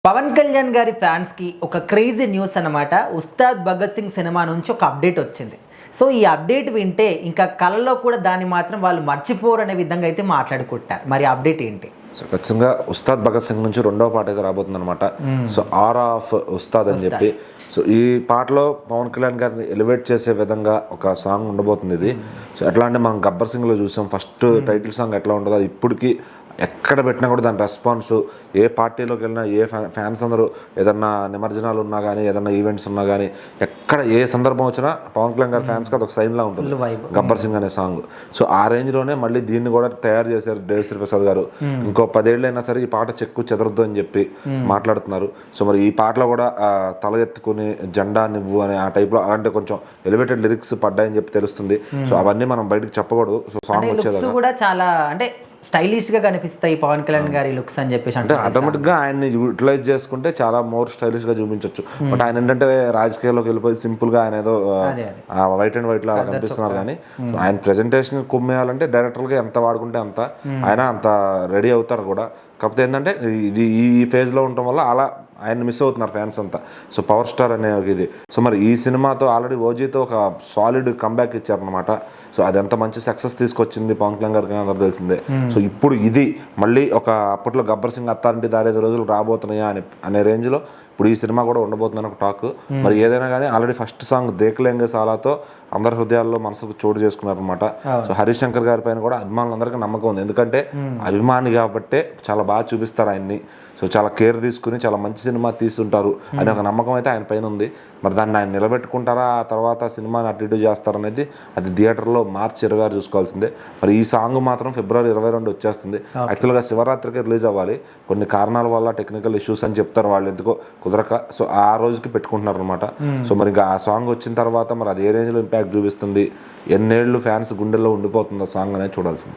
పవన్ కళ్యాణ్ గారి ఫ్యాన్స్కి ఒక క్రేజీ న్యూస్ అన్నమాట. ఉస్తాద్ భగత్ సింగ్ సినిమా నుంచి ఒక అప్డేట్ వచ్చింది. సో ఈ అప్డేట్ వింటే ఇంకా కళలో కూడా దాన్ని మాత్రం వాళ్ళు మర్చిపోరు అనే విధంగా అయితే మాట్లాడుకుంటారు. మరి అప్డేట్ ఏంటి? సో ఖచ్చితంగా ఉస్తాద్ భగత్ సింగ్ నుంచి రెండవ పాట అయితే రాబోతుంది అనమాట. సో ఆర్ ఆఫ్ ఉస్తాద్ అని చెప్పి. సో ఈ పాటలో పవన్ కళ్యాణ్ గారిని ఎలివేట్ చేసే విధంగా ఒక సాంగ్ ఉండబోతుంది ఇది. సో ఎట్లా అంటే మనం గబ్బర్ సింగ్లో చూసాం, ఫస్ట్ టైటిల్ సాంగ్ ఎట్లా ఉంటుందో అది ఇప్పటికీ ఎక్కడ పెట్టినా కూడా దాని రెస్పాన్స్, ఏ పార్టీలోకి వెళ్ళినా ఏ ఫ్యాన్స్ అందరూ ఏదన్నా నిమజ్జనాలు ఉన్నా కానీ ఏదన్నా ఈవెంట్స్ ఉన్నా కానీ ఎక్కడ ఏ సందర్భం వచ్చినా పవన్ కళ్యాణ్ గారి ఫ్యాన్స్కి అదొక సైన్లా ఉంటుంది గబ్బర్ సింగ్ అనే సాంగ్. సో ఆ రేంజ్లోనే మళ్ళీ దీన్ని కూడా తయారు చేశారు దేవిశ్రీ ప్రసాద్ గారు. ఇంకో 10 ఏళ్ళైనా సరే ఈ పాట చెక్కు చెదరద్దు అని చెప్పి మాట్లాడుతున్నారు. సో మరి ఈ పాటలో కూడా తల ఎత్తుకుని జెండా నివ్వు అనే ఆ టైప్లో అలాంటి కొంచెం ఎలివేటెడ్ లిరిక్స్ పడ్డాయని చెప్పి తెలుస్తుంది. సో అవన్నీ మనం బయటకు చెప్పకూడదు. సో సాంగ్ వచ్చేది కూడా చాలా అంటే స్టైలిష్ గా కనిపిస్తాయి పవన్ కళ్యాణ్ గారి లుక్స్ అని చెప్పేసి అంటే ఆటోమేటిక్ గా ఆయన్ని యూటిలైజ్ చేసుకుంటే చాలా మోర్ స్టైలిష్ గా చూపించవచ్చు. బట్ ఆయన ఏంటంటే రాజకీయాల్లోకి వెళ్ళిపోయి సింపుల్ గా ఆయన ఏదో వైట్ అండ్ వైట్ లా కనిపిస్తున్నారు. కానీ ఆయన ప్రెజెంటేషన్ కుమ్మేయాలంటే డైరెక్టర్ గా ఎంత వాడుకుంటే అంత ఆయన అంత రెడీ అవుతారు కూడా. కాకపోతే ఏంటంటే ఇది ఈ ఫేజ్ లో ఉండటం వల్ల అలా ఆయన మిస్ అవుతున్నారు ఫ్యాన్స్ అంతా. సో పవర్ స్టార్ అనే ఇది. సో మరి ఈ సినిమాతో ఆల్రెడీ ఓజీతో ఒక సాలిడ్ కంబ్యాక్ ఇచ్చారనమాట. సో అది ఎంత మంచి సక్సెస్ తీసుకొచ్చింది పవన్ కళ్యాణ్ గారికి అందరూ తెలిసిందే. సో ఇప్పుడు ఇది మళ్ళీ ఒక అప్పట్లో గబ్బర్ సింగ్ అత్తారింటి దారేది రోజులు రాబోతున్నాయా అనే రేంజ్లో ఇప్పుడు ఈ సినిమా కూడా ఉండబోతుందని ఒక టాక్. మరి ఏదైనా కానీ ఆల్రెడీ ఫస్ట్ సాంగ్ దేఖ్లేంగే సాలాతో అందరి హృదయాల్లో మనసుకు చోటు చేసుకున్నారనమాట. సో హరీష్ శంకర్ గారి పైన కూడా అభిమానులందరికీ నమ్మకం ఉంది. ఎందుకంటే అభిమాని కాబట్టే చాలా బాగా చూపిస్తారు ఆయన్ని. సో చాలా కేర్ తీసుకుని చాలా మంచి సినిమా తీస్తుంటారు అనే ఒక నమ్మకం అయితే ఆయన పైన ఉంది. మరి దాన్ని ఆయన నిలబెట్టుకుంటారా, ఆ తర్వాత సినిమాని అటు ఇటు చేస్తారనేది అది థియేటర్లో మార్చి 26 చూసుకోవాల్సిందే. మరి ఈ సాంగ్ మాత్రం ఫిబ్రవరి 22 వచ్చేస్తుంది. యాక్చువల్గా శివరాత్రికి రిలీజ్ అవ్వాలి. కొన్ని కారణాల వల్ల టెక్నికల్ ఇష్యూస్ అని చెప్తారు వాళ్ళు, ఎందుకో కుదరక. సో ఆ రోజుకి పెట్టుకుంటున్నారు అనమాట. సో మరి ఇంకా ఆ సాంగ్ వచ్చిన తర్వాత మరి అది ఏ రేంజ్లో ఇంపాక్ట్ చూపిస్తుంది, ఎన్నేళ్ళు ఫ్యాన్స్ గుండెల్లో ఉండిపోతుందో సాంగ్ అనేది చూడాల్సింది.